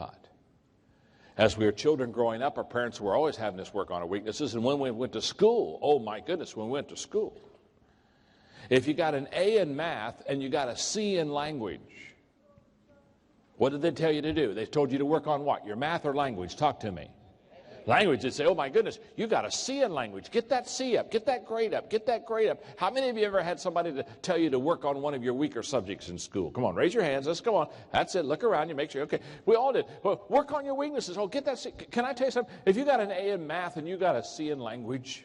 taught. As we were children growing up, our parents were always having us work on our weaknesses. And when we went to school, oh my goodness, when we went to school, if you got an A in math and you got a C in language, what did they tell you to do? They told you to work on what? Your math or language? Talk to me. Language, they'd say, oh my goodness, you got a C in language. Get that C up. Get that grade up. Get that grade up. How many of you ever had somebody to tell you to work on one of your weaker subjects in school? Come on, raise your hands. Let's go on. That's it. Look around you. Make sure. Okay, we all did. Well, work on your weaknesses. Oh, get that C. Can I tell you something? If you got an A in math and you got a C in language,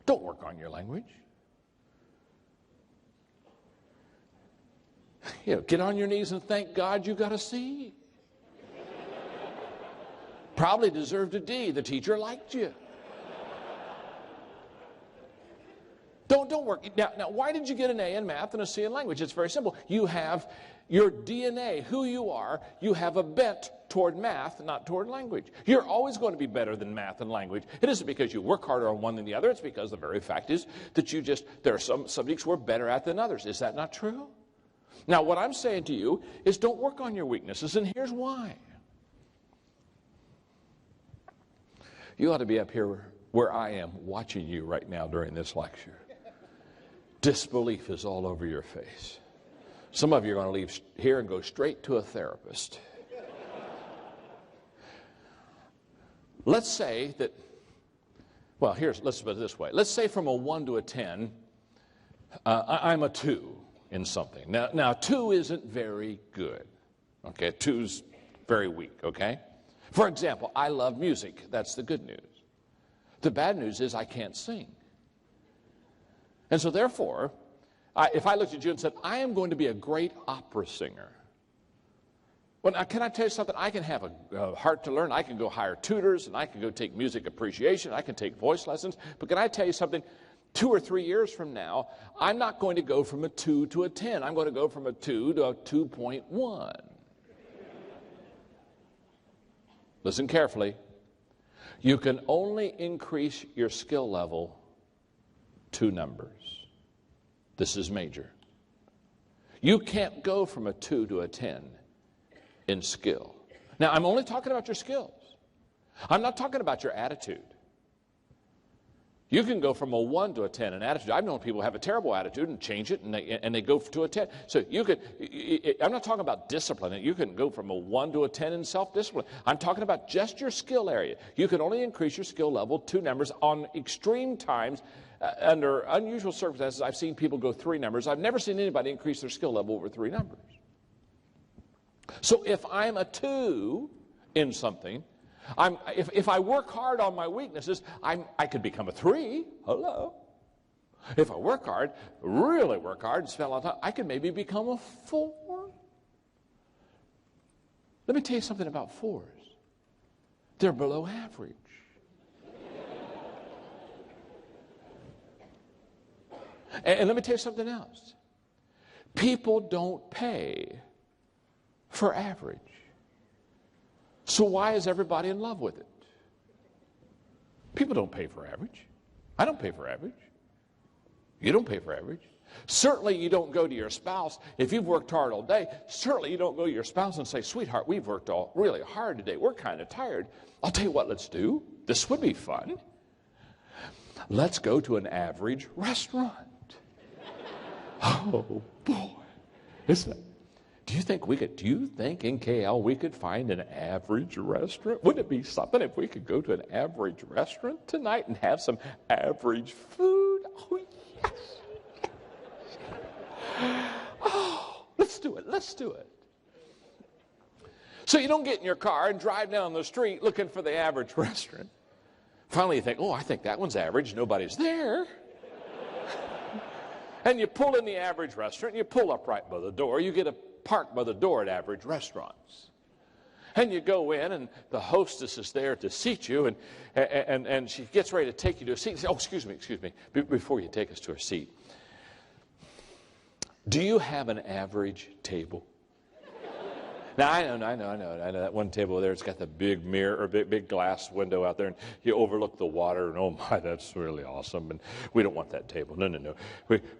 don't work on your language. You know, get on your knees and thank God you got a C. Probably deserved a D. The teacher liked you. Don't work. Now, why did you get an A in math and a C in language? It's very simple. You have your DNA, who you are, you have a bent toward math, not toward language. You're always going to be better than math and language. It isn't because you work harder on one than the other. It's because the very fact is that there are some subjects we're better at than others. Is that not true? Now, what I'm saying to you is don't work on your weaknesses, and here's why. You ought to be up here where I am watching you right now during this lecture. Disbelief is all over your face. Some of you are going to leave here and go straight to a therapist. Let's say that, well, let's put it this way. Let's say from a 1 to a 10, I'm a 2 in something. Now 2 isn't very good. Okay, 2's very weak, okay? For example, I love music. That's the good news. The bad news is I can't sing. And so therefore, if I looked at you and said, I am going to be a great opera singer. Well, now, can I tell you something? I can have a heart to learn. I can go hire tutors, and I can go take music appreciation. I can take voice lessons. But can I tell you something? 2 or 3 years from now, I'm not going to go from a 2 to a 10. I'm going to go from a 2 to a 2.1. Listen carefully. You can only increase your skill level 2 numbers. This is major. You can't go from a 2 to a 10 in skill. Now, I'm only talking about your skills. I'm not talking about your attitude. You can go from a 1 to a 10 in attitude. I've known people have a terrible attitude and change it, and they go to a 10. So I'm not talking about discipline. You can go from a 1 to a 10 in self-discipline. I'm talking about just your skill area. You can only increase your skill level 2 numbers on extreme times. Under unusual circumstances, I've seen people go 3 numbers. I've never seen anybody increase their skill level over 3 numbers. So if I'm a 2 in something, if I work hard on my weaknesses, I could become a 3. Hello. If I work hard, really work hard, and spend a lot of time, I could maybe become a 4. Let me tell you something about 4s. They're below average. And let me tell you something else. People don't pay for average. So why is everybody in love with it? People don't pay for average. I don't pay for average. You don't pay for average. Certainly you don't go to your spouse, if you've worked hard all day, certainly you don't go to your spouse and say, sweetheart, we've worked all really hard today. We're kind of tired. I'll tell you what, let's do. This would be fun. Let's go to an average restaurant. Oh, boy. Do you think in KL we could find an average restaurant? Wouldn't it be something if we could go to an average restaurant tonight and have some average food? Oh, yes. Oh, let's do it. Let's do it. So you don't get in your car and drive down the street looking for the average restaurant. Finally you think, oh, I think that one's average. Nobody's there. And you pull in the average restaurant, and you pull up right by the door. You get a park by the door at average restaurants. And you go in, and the hostess is there to seat you, and she gets ready to take you to a seat. Oh, excuse me, before you take us to our seat. Do you have an average table? Now, I know. That one table there, it's got the big mirror, or big glass window out there, and you overlook the water, and oh my, that's really awesome, and we don't want that table. No.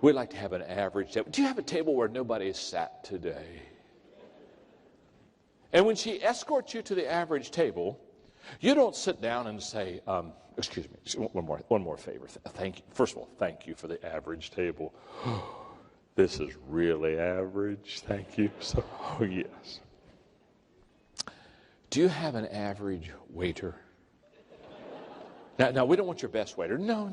We like to have an average table. Do you have a table where nobody sat today? And when she escorts you to the average table, you don't sit down and say, excuse me, one more favor. Thank you. First of all, thank you for the average table. This is really average. Thank you. So, oh, yes. Do you have an average waiter? Now, we don't want your best waiter. No.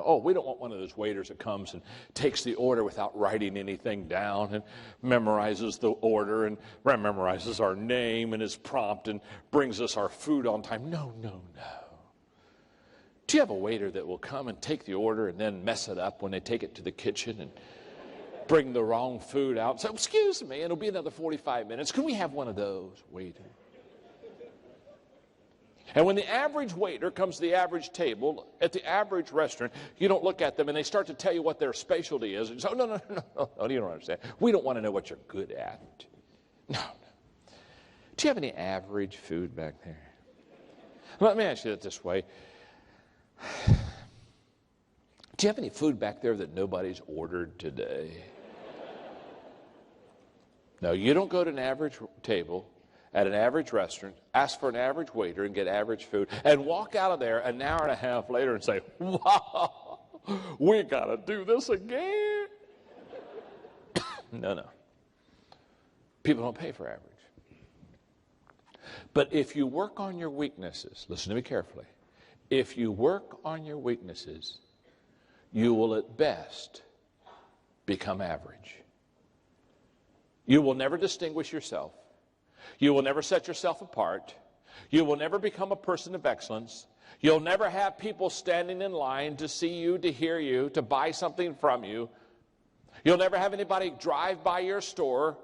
Oh, we don't want one of those waiters that comes and takes the order without writing anything down and memorizes the order and memorizes our name and is prompt and brings us our food on time. No. Do you have a waiter that will come and take the order and then mess it up when they take it to the kitchen and bring the wrong food out? So, excuse me, it'll be another 45 minutes. Can we have one of those waiters? And when the average waiter comes to the average table at the average restaurant, you don't look at them and they start to tell you what their specialty is. And you say, no, you don't understand. We don't want to know what you're good at. No. Do you have any average food back there? Let me ask you it this way. Do you have any food back there that nobody's ordered today? No, you don't go to an average table at an average restaurant, ask for an average waiter and get average food, and walk out of there an hour and a half later and say, wow, we got to do this again. No. People don't pay for average. But if you work on your weaknesses, listen to me carefully, if you work on your weaknesses, you will at best become average. You will never distinguish yourself. You will never set yourself apart. You will never become a person of excellence. You'll never have people standing in line to see you, to hear you, to buy something from you. You'll never have anybody drive by your store,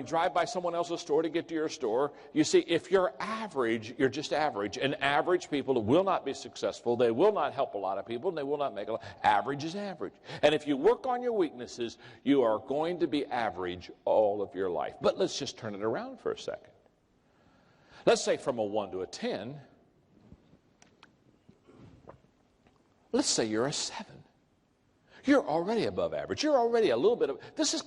drive by someone else's store to get to your store. You see, if you're average, you're just average. And average people will not be successful. They will not help a lot of people, and they will not make a lot. Average is average. And if you work on your weaknesses, you are going to be average all of your life. But let's just turn it around for a second. Let's say from a 1 to a 10, let's say you're a 7. You're already above average. You're already a little bit of, this is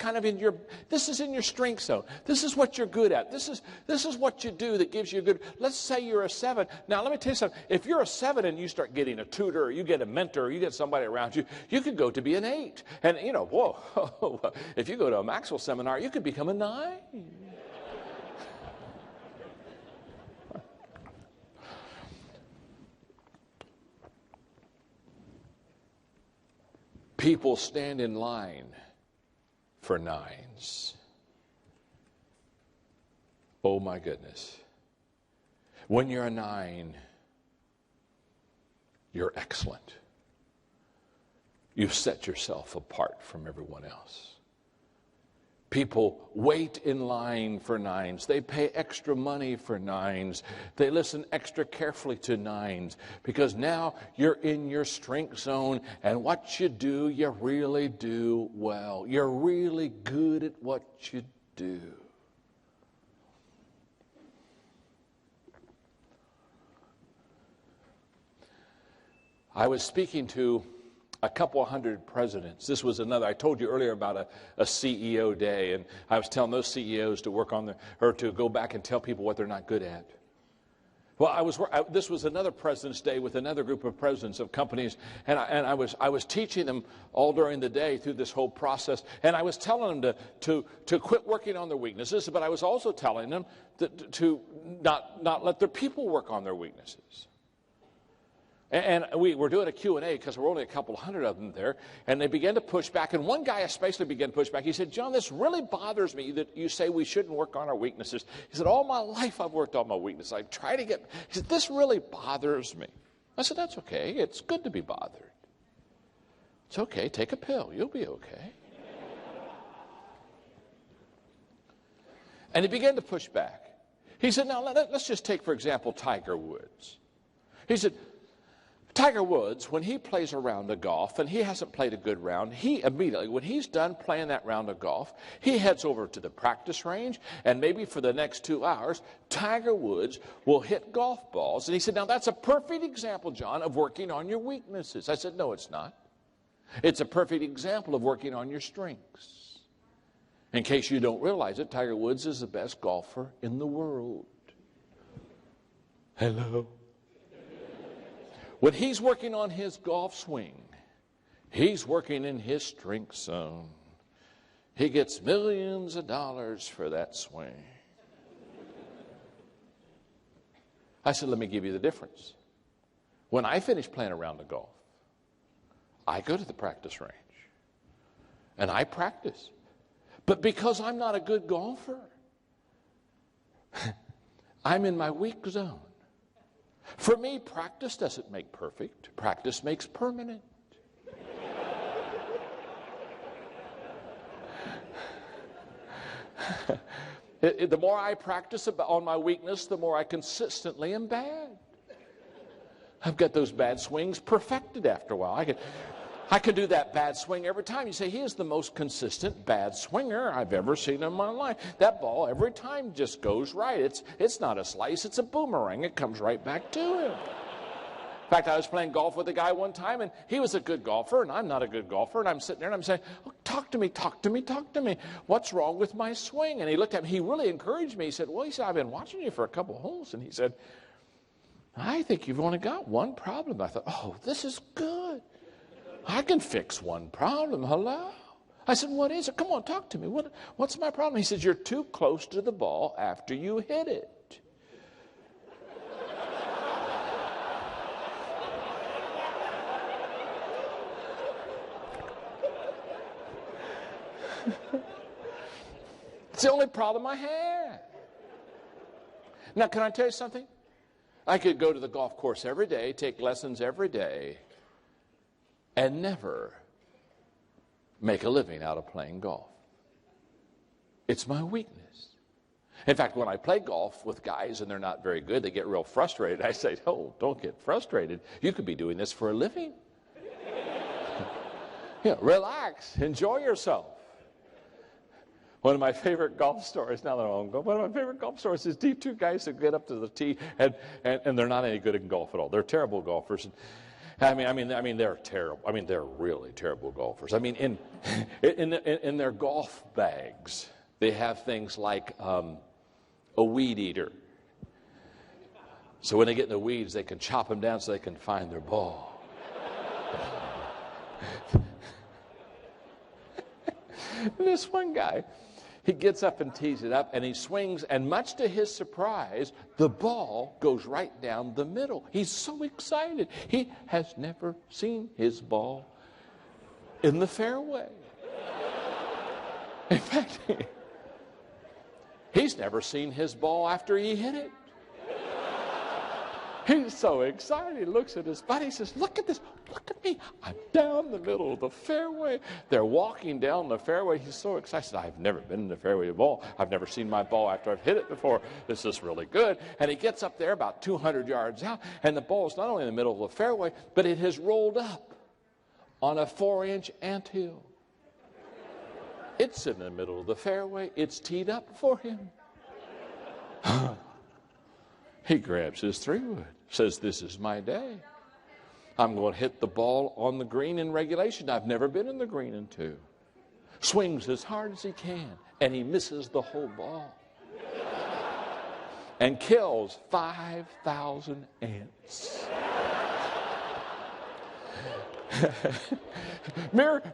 in your strength zone. This is what you're good at. This is what you do that gives you a good, let's say you're a 7. Now, let me tell you something. If you're a 7 and you start getting a tutor, or you get a mentor, or you get somebody around you, you could go to be an 8. And, if you go to a Maxwell seminar, you could become a 9. People stand in line for 9s. Oh my goodness. When you're a 9, you're excellent. You've set yourself apart from everyone else. People wait in line for 9s. They pay extra money for 9s. They listen extra carefully to 9s because now you're in your strength zone, and what you do, you really do well. You're really good at what you do. I was speaking to a couple hundred presidents. This was another, I told you earlier about a CEO day, and I was telling those CEOs to work on to go back and tell people what they're not good at. Well, this was another President's Day with another group of presidents of companies, and I was teaching them all during the day through this whole process, and I was telling them to quit working on their weaknesses, but I was also telling them to not let their people work on their weaknesses. And we were doing a Q&A because there were only a couple hundred of them there, and they began to push back. And one guy especially began to push back. He said, John, this really bothers me that you say we shouldn't work on our weaknesses. He said, all my life I've worked on my weaknesses. I try to get, he said, this really bothers me. I said, that's okay. It's good to be bothered. It's okay. Take a pill. You'll be okay. And he began to push back. He said, now let's just take, for example, Tiger Woods. He said, Tiger Woods, when he plays a round of golf and he hasn't played a good round, he immediately, when he's done playing that round of golf, he heads over to the practice range, and maybe for the next 2 hours, Tiger Woods will hit golf balls. And he said, now that's a perfect example, John, of working on your weaknesses. I said, no, it's not. It's a perfect example of working on your strengths. In case you don't realize it, Tiger Woods is the best golfer in the world. Hello? When he's working on his golf swing, he's working in his strength zone. He gets millions of dollars for that swing. I said, let me give you the difference. When I finish playing a round of golf, I go to the practice range and I practice. But because I'm not a good golfer, I'm in my weak zone. For me, practice doesn't make perfect. Practice makes permanent. The more I practice on my weakness, the more I consistently am bad. I've got those bad swings perfected after a while. I could do that bad swing every time. You say, he is the most consistent bad swinger I've ever seen in my life. That ball every time just goes right. It's not a slice, it's a boomerang. It comes right back to him. In fact, I was playing golf with a guy one time, and he was a good golfer, and I'm not a good golfer, and I'm sitting there, and I'm saying, oh, talk to me, talk to me, talk to me. What's wrong with my swing? And he looked at me. He really encouraged me. He said, I've been watching you for a couple holes. And he said, I think you've only got one problem. I thought, oh, this is good. I can fix one problem. Hello? I said, what is it? Come on, talk to me. What's my problem? He says, you're too close to the ball after you hit it. It's the only problem I have. Now, can I tell you something? I could go to the golf course every day, take lessons every day, and never make a living out of playing golf. It's my weakness. In fact, when I play golf with guys and they're not very good, they get real frustrated. I say, oh, don't get frustrated. You could be doing this for a living. Relax. Enjoy yourself. One of my favorite golf stories, now that I'm going, one of my favorite golf stories is these two guys that get up to the tee and they're not any good at golf at all. They're terrible golfers. I mean, they're terrible. I mean, they're really terrible golfers. I mean, in their golf bags, they have things like a weed eater. So when they get in the weeds, they can chop them down so they can find their ball. This one guy, he gets up and tees it up, and he swings, and much to his surprise, the ball goes right down the middle. He's so excited. He has never seen his ball in the fairway. In fact, he's never seen his ball after he hit it. He's so excited. He looks at his buddy. He says, look at this. Look at me. I'm down the middle of the fairway. They're walking down the fairway. He's so excited. I said, I've never been in the fairway of ball. I've never seen my ball after I've hit it before. This is really good. And he gets up there about 200 yards out, and the ball is not only in the middle of the fairway, but it has rolled up on a 4-inch anthill. It's in the middle of the fairway. It's teed up for him. He grabs his 3-wood, says, this is my day. I'm going to hit the ball on the green in regulation. I've never been in the green in 2. Swings as hard as he can, and he misses the whole ball. And kills 5,000 ants.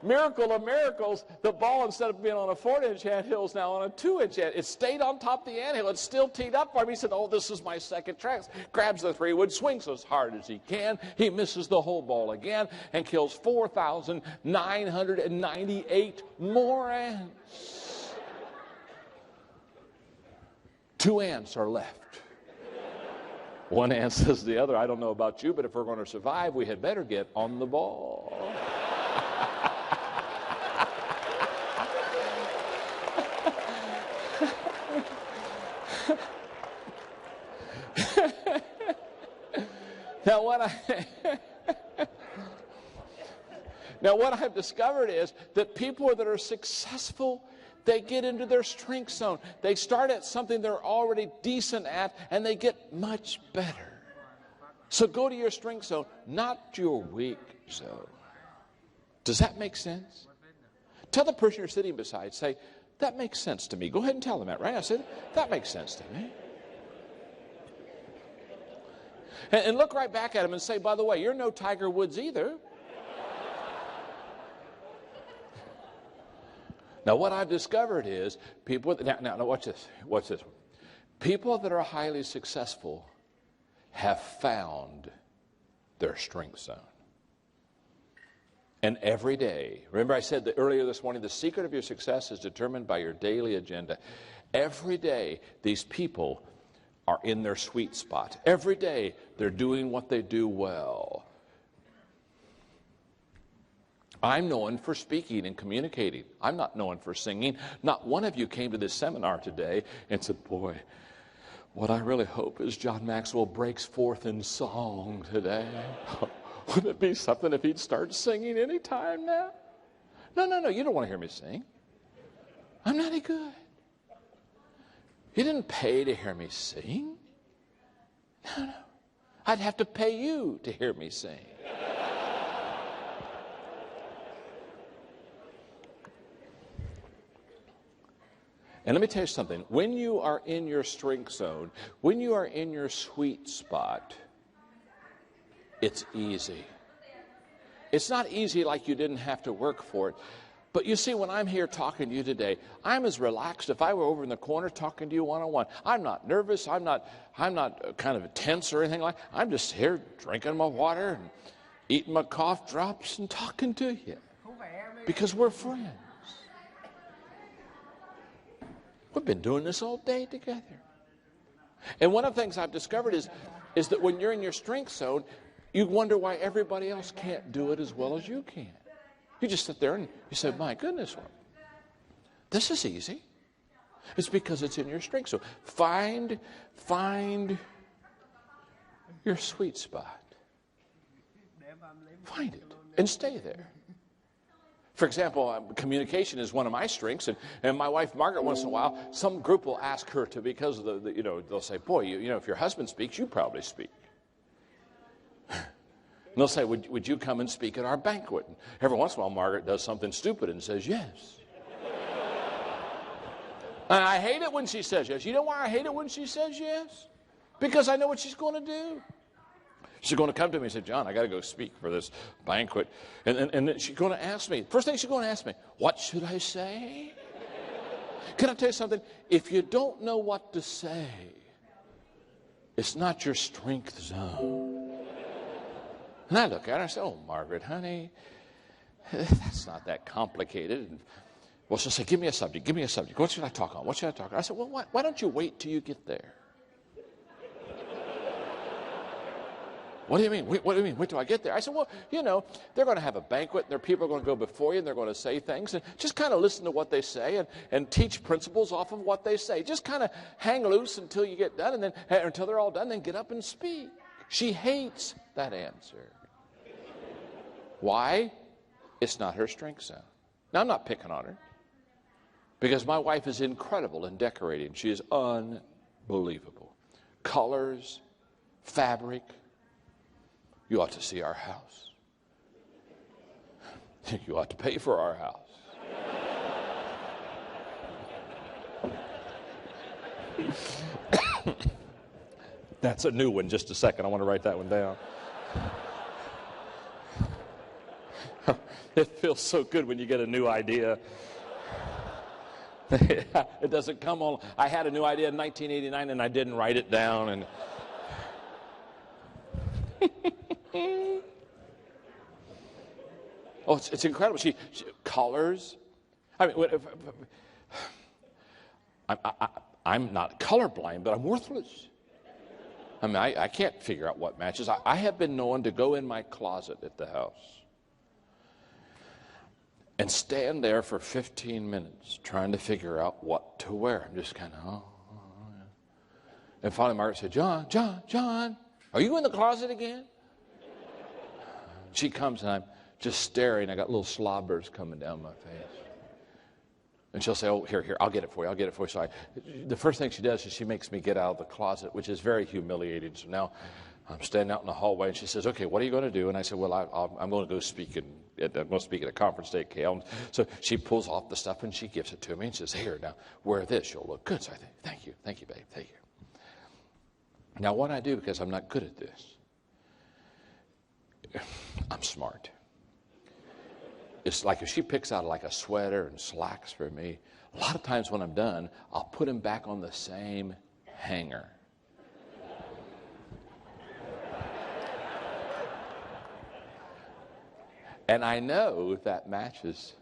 Miracle of miracles, the ball, instead of being on a 4-inch anthill, is now on a 2-inch anthill. It stayed on top of the anthill. It's still teed up for him. He said, oh, this is my second chance. Grabs the 3-wood, swings as hard as he can. He misses the whole ball again and kills 4,998 more ants. 2 ants are left. One ant says to the other, I don't know about you, but if we're going to survive, we had better get on the ball. Now what I've discovered is that people that are successful, they get into their strength zone. They start at something they're already decent at, and they get much better. So go to your strength zone, not your weak zone. Does that make sense? Tell the person you're sitting beside, say, That makes sense to me. Go ahead and tell them that, right? I said, that makes sense to me. And look right back at him and say, by the way, you're no Tiger Woods either. Now, what I've discovered is people, now watch this. Watch this. People that are highly successful have found their strength zone. And every day, remember I said that earlier this morning, the secret of your success is determined by your daily agenda. Every day, these people are in their sweet spot. Every day, they're doing what they do well. I'm known for speaking and communicating. I'm not known for singing. Not one of you came to this seminar today and said, boy, what I really hope is John Maxwell breaks forth in song today. Wouldn't it be something if he'd start singing any time now? No, you don't want to hear me sing. I'm not any good. You didn't pay to hear me sing. No. I'd have to pay you to hear me sing. And let me tell you something. When you are in your strength zone, when you are in your sweet spot, it's easy. It's not easy like you didn't have to work for it. But you see, when I'm here talking to you today, I'm as relaxed if I were over in the corner talking to you one-on-one. I'm not nervous. I'm not kind of tense or anything like that. I'm just here drinking my water and eating my cough drops and talking to you because we're friends. We've been doing this all day together. And one of the things I've discovered is that when you're in your strength zone, you wonder why everybody else can't do it as well as you can. You just sit there and you say, my goodness, this is easy. It's because it's in your strength zone. Find your sweet spot. Find it and stay there. For example, communication is one of my strengths, and my wife Margaret, once in a while, some group will ask her to, because of they'll say, boy, if your husband speaks, you probably speak. And they'll say, would you come and speak at our banquet? And every once in a while, Margaret does something stupid and says yes. And I hate it when she says yes. You know why I hate it when she says yes? Because I know what she's going to do. She's going to come to me and say, John, I got to go speak for this banquet. And then she's going to ask me, first thing she's going to ask me, what should I say? Can I tell you something? If you don't know what to say, it's not your strength zone. And I look at her and I say, oh, Margaret, honey, that's not that complicated. And, well, she'll say, give me a subject. What should I talk on? What should I talk on? I said, well, why don't you wait till you get there? What do you mean? What do you mean? Wait till I get there? I said, well, they're going to have a banquet, and their people are going to go before you, and they're going to say things, and just kind of listen to what they say and teach principles off of what they say. Just kind of hang loose until you get done, and then until they're all done, then get up and speak. She hates that answer. Why? It's not her strength zone. Now, I'm not picking on her, because my wife is incredible in decorating. She is unbelievable. Colors, fabric. You ought to see our house. You ought to pay for our house. That's a new one. Just a second. I want to write that one down. It feels so good when you get a new idea. It doesn't come on. I had a new idea in 1989 and I didn't write it down. And oh, it's incredible. She colors. I mean, I'm not colorblind, but I'm worthless. I mean, I can't figure out what matches. I have been known to go in my closet at the house and stand there for 15 minutes trying to figure out what to wear. I'm just kind of, yeah. And finally Margaret said, John, are you in the closet again? She comes and I'm just staring. I got little slobbers coming down my face. And she'll say, oh, here, I'll get it for you. So the first thing she does is she makes me get out of the closet, which is very humiliating. So now I'm standing out in the hallway, and she says, okay, what are you going to do? And I said, well, I'm going to go speak I'm going to speak at a conference day at Kale. So she pulls off the stuff and she gives it to me and says, here, now, wear this. You'll look good. So I think, thank you, babe, thank you. Now, what I do, because I'm not good at this, I'm smart. It's like if she picks out like a sweater and slacks for me, a lot of times when I'm done, I'll put them back on the same hanger. And I know that matches.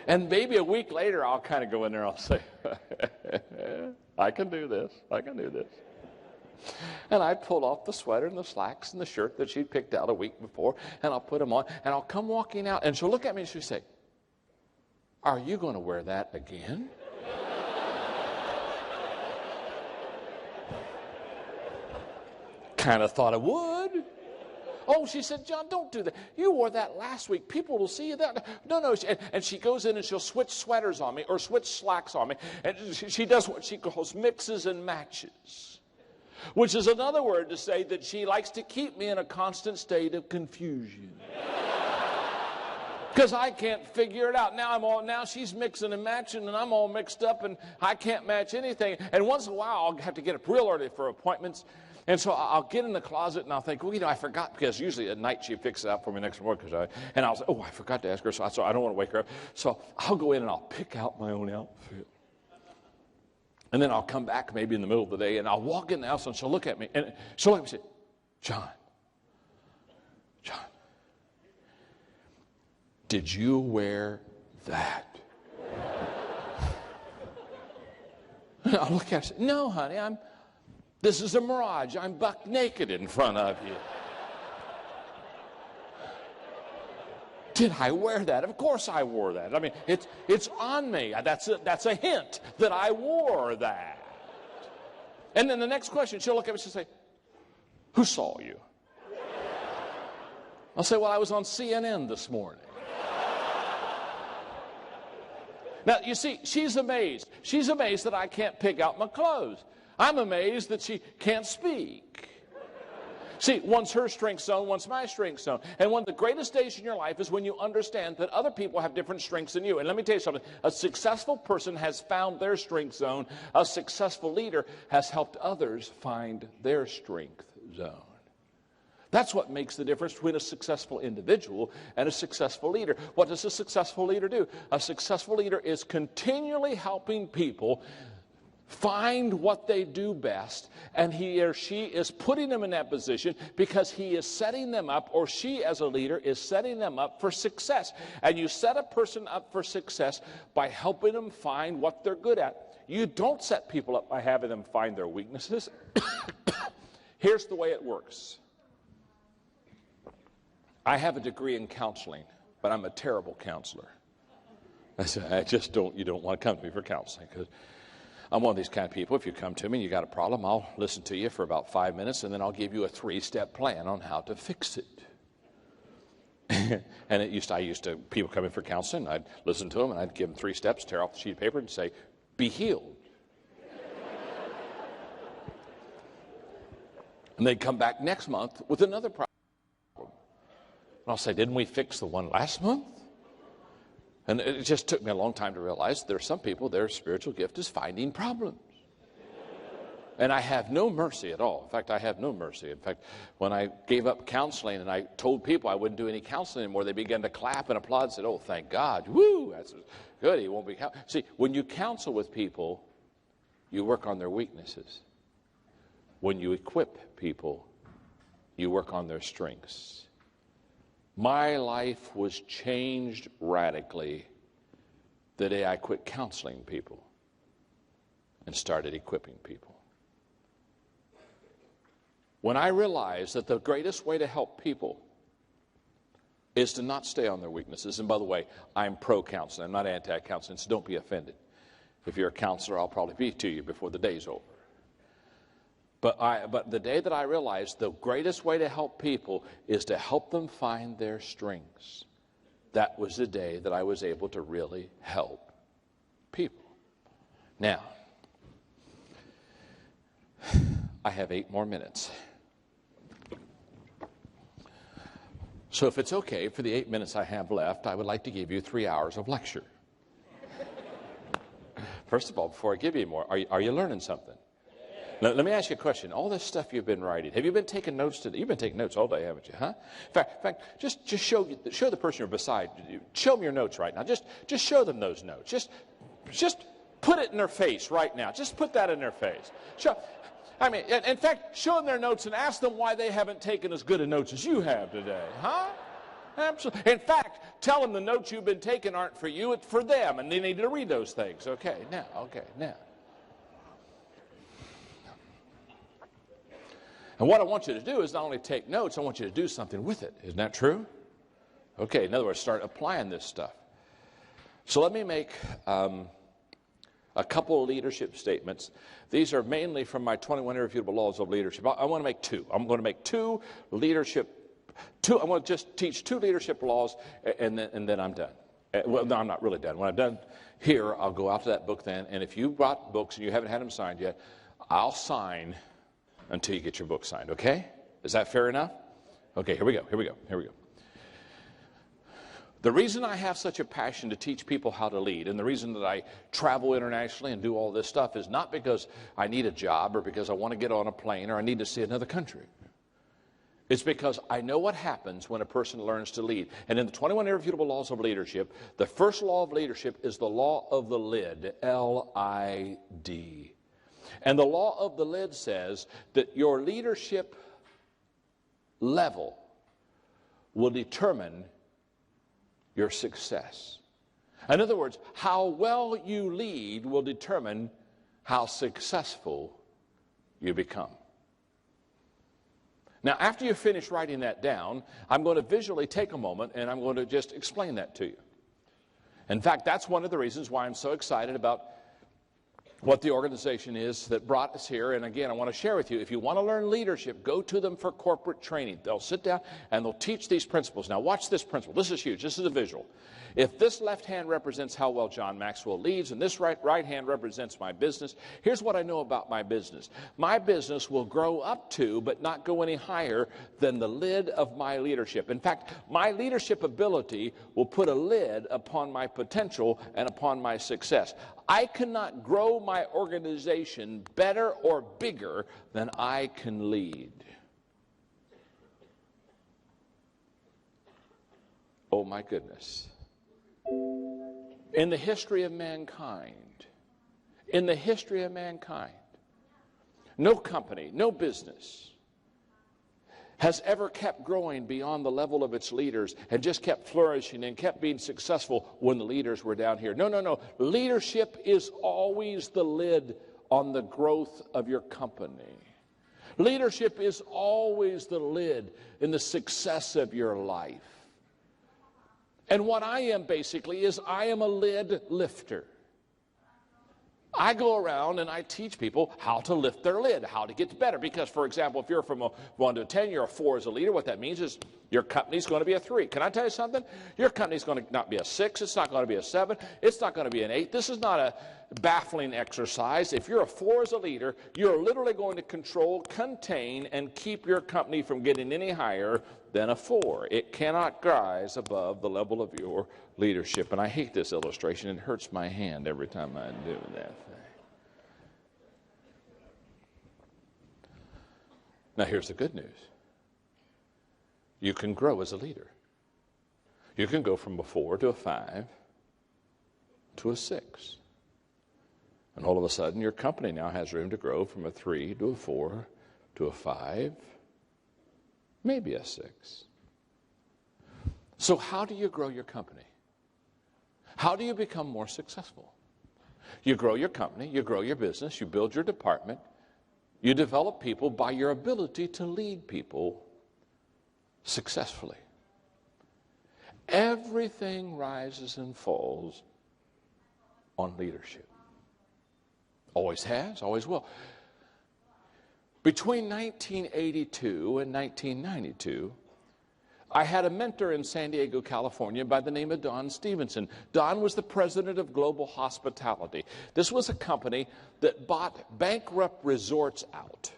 And maybe a week later, I'll kind of go in there and I'll say, I can do this. And I pull off the sweater and the slacks and the shirt that she'd picked out a week before, and I'll put them on, and I'll come walking out, and she'll look at me and she'll say, are you going to wear that again? Kind of thought I would. Oh, she said, John, don't do that. You wore that last week. People will see you that. No. And she goes in and she'll switch sweaters on me or switch slacks on me. And she does what she calls mixes and matches, which is another word to say that she likes to keep me in a constant state of confusion. Because I can't figure it out. Now she's mixing and matching, and I'm all mixed up, and I can't match anything. And once in a while, I'll have to get up real early for appointments. And so I'll get in the closet and I'll think, well, I forgot, because usually at night she fixes it out for me next morning. And I'll say, I forgot to ask her, so I don't want to wake her up. So I'll go in and I'll pick out my own outfit. And then I'll come back maybe in the middle of the day and I'll walk in the house and she'll look at me and she'll look at me and say, John, did you wear that? And I'll look at her and say, no, honey, this is a mirage. I'm buck naked in front of you. Did I wear that? Of course I wore that. I mean, it's on me. That's a hint that I wore that. And then the next question, she'll look at me and she'll say, who saw you? I'll say, well, I was on CNN this morning. Now, you see, she's amazed. She's amazed that I can't pick out my clothes. I'm amazed that she can't speak. See, one's her strength zone, one's my strength zone. And one of the greatest days in your life is when you understand that other people have different strengths than you. And let me tell you something. A successful person has found their strength zone. A successful leader has helped others find their strength zone. That's what makes the difference between a successful individual and a successful leader. What does a successful leader do? A successful leader is continually helping people find what they do best, and he or she is putting them in that position because he is setting them up, or she as a leader is setting them up for success. And you set a person up for success by helping them find what they're good at. You don't set people up by having them find their weaknesses. Here's the way it works. I have a degree in counseling, but I'm a terrible counselor. I said, you don't want to come to me for counseling, because I'm one of these kind of people. If you come to me and you got a problem, I'll listen to you for about 5 minutes, and then I'll give you a 3-step plan on how to fix it. And I used to, people come in for counseling, I'd listen to them, and I'd give them 3 steps, tear off the sheet of paper, and say, be healed. And they'd come back next month with another problem. And I'll say, didn't we fix the one last month? And it just took me a long time to realize there are some people, their spiritual gift is finding problems. And I have no mercy at all. In fact, I have no mercy. In fact, when I gave up counseling and I told people I wouldn't do any counseling anymore, they began to clap and applaud and said, oh, thank God. Woo, that's good. He won't be counseling. See, when you counsel with people, you work on their weaknesses. When you equip people, you work on their strengths. My life was changed radically the day I quit counseling people and started equipping people. When I realized that the greatest way to help people is to not stay on their weaknesses. And by the way, I'm pro-counseling. I'm not anti-counseling, so don't be offended. If you're a counselor, I'll probably be to you before the day's over. But the day that I realized the greatest way to help people is to help them find their strengths, that was the day that I was able to really help people. Now, I have 8 more minutes. So if it's okay, for the 8 minutes I have left, I would like to give you 3 hours of lecture. First of all, before I give you more, are you learning something? Now, let me ask you a question. All this stuff you've been writing, have you been taking notes today? You've been taking notes all day, haven't you? Huh? In fact, just show the person you're beside you. Show them your notes right now. Just show them those notes. Just put it in their face right now. Just put that in their face. In fact, show them their notes and ask them why they haven't taken as good a notes as you have today. Huh? Absolutely. In fact, tell them the notes you've been taking aren't for you, it's for them, and they need to read those things. Okay, now. And what I want you to do is not only take notes, I want you to do something with it. Isn't that true? Okay, in other words, start applying this stuff. So let me make a couple of leadership statements. These are mainly from my 21 Irrefutable Laws of Leadership. I want to make two. I'm going to make I'm going to just teach 2 leadership laws, and then I'm done. Well, no, I'm not really done. When I'm done here, I'll go out to that book then, and if you brought books and you haven't had them signed yet, I'll sign until you get your book signed, okay? Is that fair enough? Okay, here we go. The reason I have such a passion to teach people how to lead, and the reason that I travel internationally and do all this stuff, is not because I need a job or because I want to get on a plane or I need to see another country. It's because I know what happens when a person learns to lead. And in the 21 Irrefutable Laws of Leadership, the first law of leadership is the law of the lid, L-I-D. And the law of the lid says that your leadership level will determine your success. In other words, how well you lead will determine how successful you become. Now, after you finish writing that down, I'm going to visually take a moment and I'm going to just explain that to you. In fact, that's one of the reasons why I'm so excited about what the organization is that brought us here. And again, I want to share with you, if you want to learn leadership, go to them for corporate training. They'll sit down and they'll teach these principles. Now watch this principle. This is huge. This is a visual. If this left hand represents how well John Maxwell leads and this right hand represents my business, here's what I know about my business. My business will grow up to, but not go any higher than the lid of my leadership. In fact, my leadership ability will put a lid upon my potential and upon my success. I cannot grow my organization better or bigger than I can lead. Oh my goodness. In the history of mankind, no company, no business has ever kept growing beyond the level of its leaders and just kept flourishing and kept being successful when the leaders were down here. No. Leadership is always the lid on the growth of your company. Leadership is always the lid in the success of your life. And what I am basically is I am a lid lifter. I go around and I teach people how to lift their lid, how to get better. Because, for example, if you're from a 1 to a 10, you're a 4 as a leader. What that means is your company's going to be a 3. Can I tell you something? Your company's going to not be a 6. It's not going to be a 7. It's not going to be an 8. This is not a baffling exercise. If you're a 4 as a leader, you're literally going to control, contain, and keep your company from getting any higher than a 4. It cannot rise above the level of your leadership. And I hate this illustration. It hurts my hand every time I do that thing. Now here's the good news. You can grow as a leader. You can go from a 4 to a 5 to a 6. And all of a sudden your company now has room to grow from a 3 to a 4 to a 5, maybe a 6. So how do you grow your company? How do you become more successful? You grow your company, you grow your business, you build your department, you develop people by your ability to lead people successfully. Everything rises and falls on leadership. Always has, always will. Between 1982 and 1992, I had a mentor in San Diego, California by the name of Don Stevenson. Don was the president of Global Hospitality. This was a company that bought bankrupt resorts out,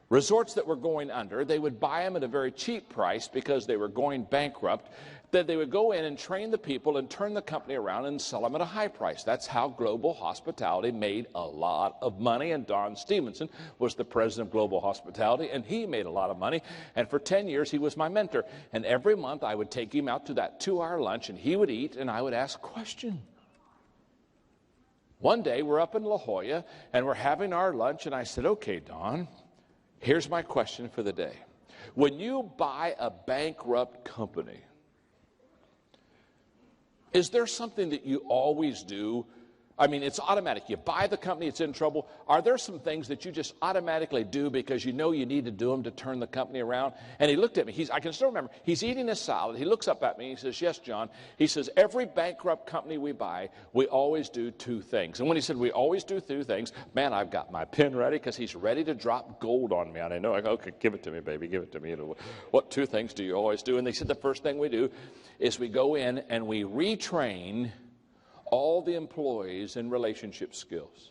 resorts that were going under, they would buy them at a very cheap price because they were going bankrupt. That they would go in and train the people and turn the company around and sell them at a high price. That's how Global Hospitality made a lot of money. And Don Stevenson was the president of Global Hospitality, and he made a lot of money. And for 10 years, he was my mentor. And every month, I would take him out to that 2-hour lunch, and he would eat, and I would ask questions. One day, we're up in La Jolla, and we're having our lunch, and I said, okay, Don, here's my question for the day. When you buy a bankrupt company, is there something that you always do? I mean, it's automatic. You buy the company, it's in trouble. Are there some things that you just automatically do because you know you need to do them to turn the company around? And he looked at me. I can still remember. He's eating a salad. He looks up at me. He says, yes, John. He says, every bankrupt company we buy, we always do 2 things. And when he said we always do 2 things, man, I've got my pen ready because he's ready to drop gold on me. And I know, I go, okay, give it to me, baby, give it to me. You know, what 2 things do you always do? And they said the first thing we do is we go in and we retrain all the employees in relationship skills.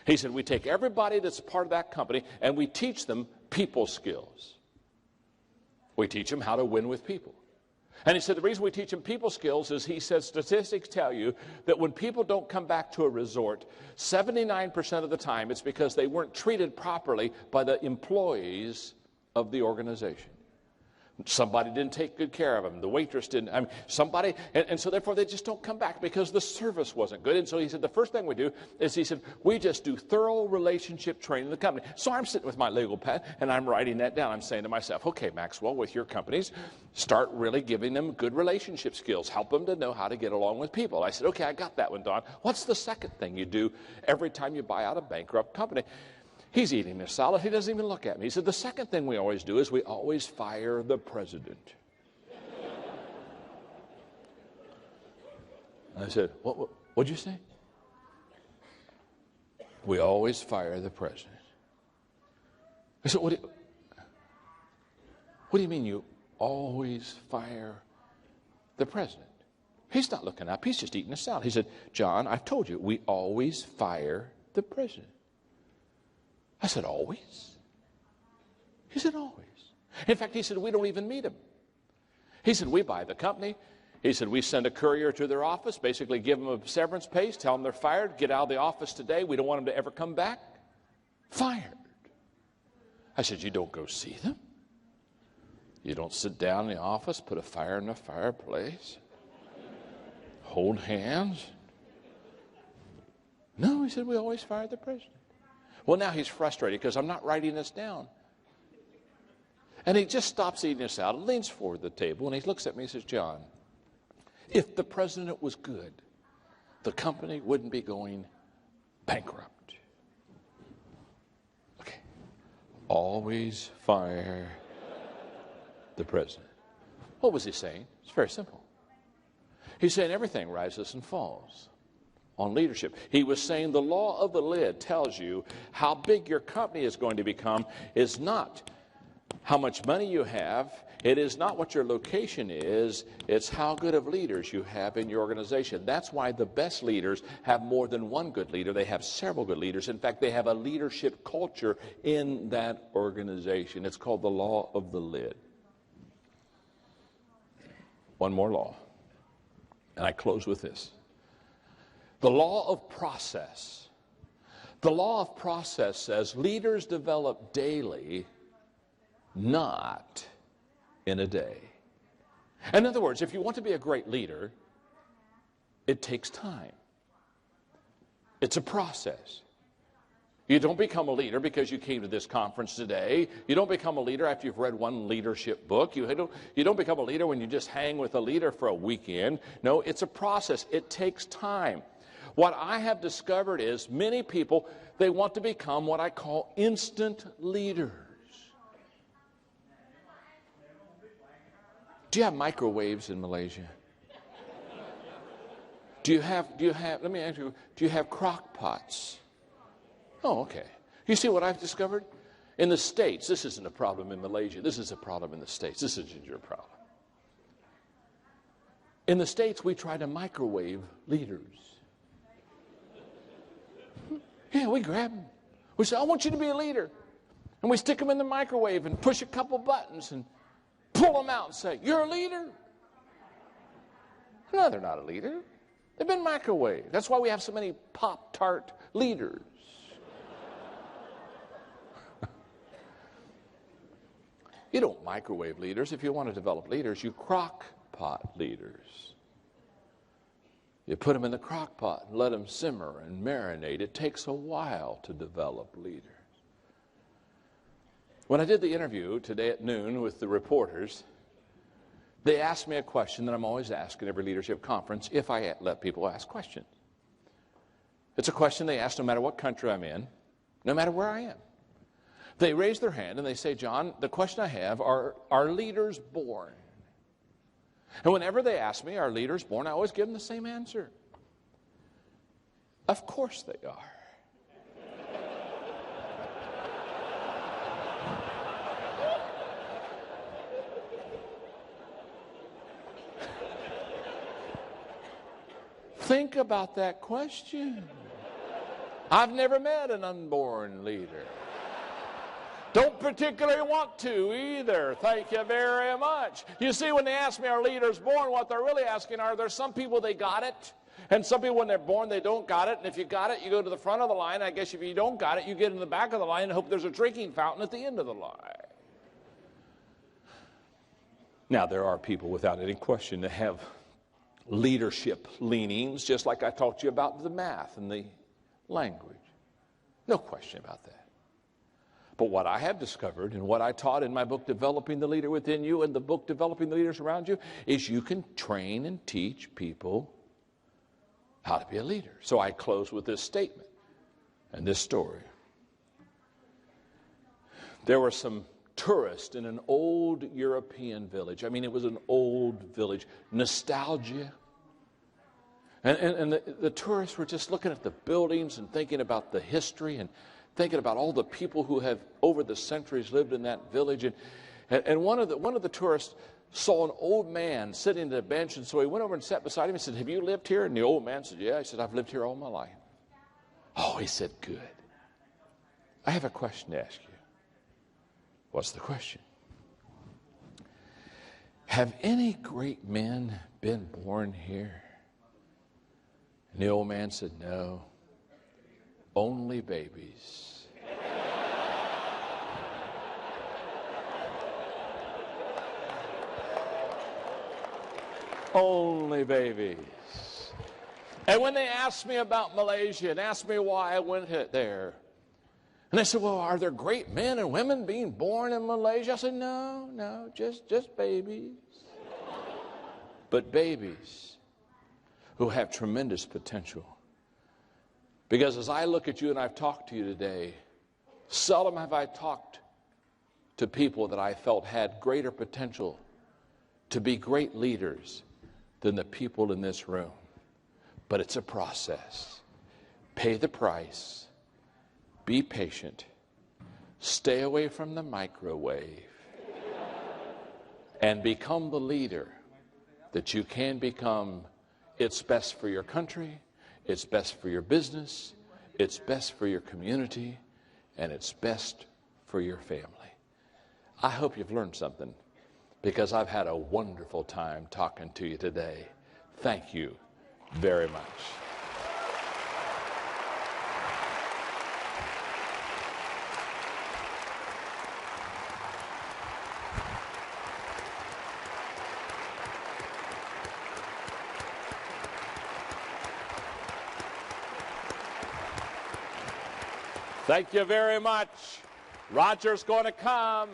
He said, we take everybody that's part of that company and we teach them people skills. We teach them how to win with people. And he said, the reason we teach them people skills is, he said, statistics tell you that when people don't come back to a resort, 79% of the time it's because they weren't treated properly by the employees of the organization. Somebody didn't take good care of them. The waitress didn't. I mean, somebody, and so therefore they just don't come back because the service wasn't good. And so he said, the first thing we do is, he said, we just do thorough relationship training in the company. So I'm sitting with my legal pad and I'm writing that down. I'm saying to myself, okay, Maxwell, with your companies, start really giving them good relationship skills. Help them to know how to get along with people. I said, okay, I got that one, Don. What's the second thing you do every time you buy out a bankrupt company? He's eating his salad. He doesn't even look at me. He said, the second thing we always do is we always fire the president. I said, what'd you say? We always fire the president. I said, what do you mean you always fire the president? He's not looking up. He's just eating a salad. He said, John, I've told you, we always fire the president. I said, always? He said, always. In fact, he said, we don't even meet him. He said, we buy the company. He said, we send a courier to their office, basically give them a severance pay, tell them they're fired, get out of the office today. We don't want them to ever come back. Fired. I said, you don't go see them? You don't sit down in the office, put a fire in the fireplace, hold hands? No, he said, we always fire the president. Well, now he's frustrated because I'm not writing this down. And he just stops eating his salad, leans forward to the table, and he looks at me and says, John, if the president was good, the company wouldn't be going bankrupt. Okay. Always fire the president. What was he saying? It's very simple. He's saying everything rises and falls on leadership. He was saying the law of the lid tells you how big your company is going to become is not how much money you have. It is not what your location is. It's how good of leaders you have in your organization. That's why the best leaders have more than one good leader. They have several good leaders. In fact, they have a leadership culture in that organization. It's called the law of the lid. One more law, and I close with this. The law of process. The law of process says leaders develop daily, not in a day. In other words, if you want to be a great leader, it takes time. It's a process. You don't become a leader because you came to this conference today. You don't become a leader after you've read one leadership book. You don't become a leader when you just hang with a leader for a weekend. No, it's a process. It takes time. What I have discovered is many people, they want to become what I call instant leaders. Do you have microwaves in Malaysia? Do you have, let me ask you, do you have crock pots? Oh, okay. You see what I've discovered? In the States, this isn't a problem in Malaysia. This is a problem in the States. This isn't your problem. In the States, we try to microwave leaders. Yeah, we grab them. We say, I want you to be a leader. And we stick them in the microwave and push a couple buttons and pull them out and say, "You're a leader." No, they're not a leader. They've been microwaved. That's why we have so many Pop-Tart leaders. You don't microwave leaders. If you want to develop leaders, you crock pot leaders. You put them in the crock pot and let them simmer and marinate. It takes a while to develop leaders. When I did the interview today at noon with the reporters, they asked me a question that I'm always asking every leadership conference if I let people ask questions. It's a question they ask no matter what country I'm in, no matter where I am. They raise their hand and they say, "John, the question I have, are leaders born?" And whenever they ask me, "Are leaders born?" I always give them the same answer. Of course they are. Think about that question. I've never met an unborn leader. Don't particularly want to either. Thank you very much. You see, when they ask me, "Are leaders born?" what they're really asking are, there some people they got it, and some people when they're born they don't got it, and if you got it, you go to the front of the line. I guess if you don't got it, you get in the back of the line and hope there's a drinking fountain at the end of the line. Now, there are people without any question that have leadership leanings, just like I talked to you about the math and the language. No question about that. But what I have discovered and what I taught in my book, Developing the Leader Within You, and the book, Developing the Leaders Around You, is you can train and teach people how to be a leader. So I close with this statement and this story. There were some tourists in an old European village. I mean, it was an old village. Nostalgia. And the tourists were just looking at the buildings and thinking about the history and thinking about all the people who have over the centuries lived in that village. And one of the tourists saw an old man sitting at a bench, and so he went over and sat beside him and said, "Have you lived here?" And the old man said, "Yeah." He said, "I've lived here all my life." Oh, he said, "Good. I have a question to ask you." What's the question? Have any great men been born here? And the old man said, "No, only babies." Only babies. And when they asked me about Malaysia and asked me why I went there, and they said, "Well, are there great men and women being born in Malaysia?" I said, No, just babies. But babies who have tremendous potential. Because as I look at you and I've talked to you today, seldom have I talked to people that I felt had greater potential to be great leaders than the people in this room. But it's a process. Pay the price. Be patient. Stay away from the microwave. And become the leader that you can become. It's best for your country. It's best for your business. It's best for your community. And it's best for your family. I hope you've learned something, because I've had a wonderful time talking to you today. Thank you very much. Thank you very much. Roger's going to come.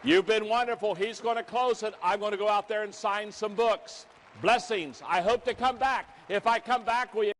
You've been wonderful. He's going to close it. I'm going to go out there and sign some books. Blessings. I hope to come back. If I come back, will you?